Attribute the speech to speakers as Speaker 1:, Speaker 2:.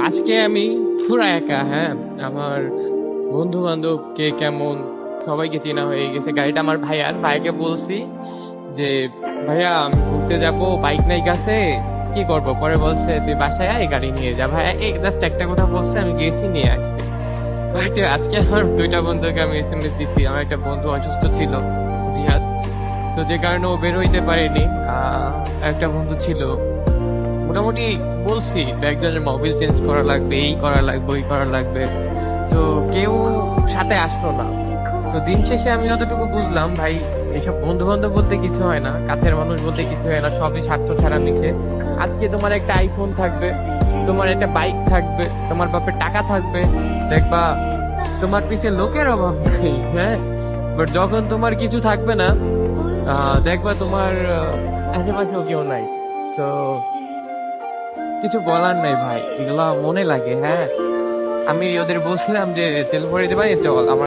Speaker 1: আজকে আমি পুরা একা, হ্যাঁ। আমার বন্ধু বান্ধব কে কেমন সবাইকে চেনা হয়ে গেছে। গাড়িটা আমার ভাইয়ার, ভাইকে বলছি যে ভাইয়া আমি ঘুরতে যাবো, বাইক নাই কাছে, কি করবো? পরে বলছে তুই বাসায় আয়, গাড়ি নিয়ে যা। ভাইয়া এই জাস্ট একটা কথা বলছে, আমি গেছি, নিয়ে আসছি। তো আজকে আমার দুইটা বন্ধুকে আমি এসএমএস দিচ্ছি। আমার একটা বন্ধু অসুস্থ ছিল, রিহাদ, তো যে কারণে ও বের হইতে পারেনি। একটা বন্ধু ছিল, মোটামুটি বলছি তো একজনের মোবাইল চেঞ্জ করা লাগবে, এই করা লাগবে, ওই করা লাগবে, তো কেউ সাথে আসলো না। তো দিন শেষে আমি যতটুকু বুঝলাম ভাই, এইসব বন্ধু বান্ধব বলতে কিছু হয় না, কাছের মানুষ বলতে কিছু হয় না, সবই স্বার্থ ছাড়া মিশে। আজকে তোমার একটা আইফোন থাকবে, তোমার একটা বাইক থাকবে, তোমার বাপের টাকা থাকবে, দেখবা তোমার পিছে লোকের অভাব নেই, হ্যাঁ। বাট যখন তোমার কিছু থাকবে না, দেখবা তোমার আশেপাশেও কেউ নাই। তো কিছু বলার নাই ভাই, এগুলা মনে লাগে, হ্যাঁ। আমি ওদের বলছিলাম যে তেল ভরে দেবা, চল আমার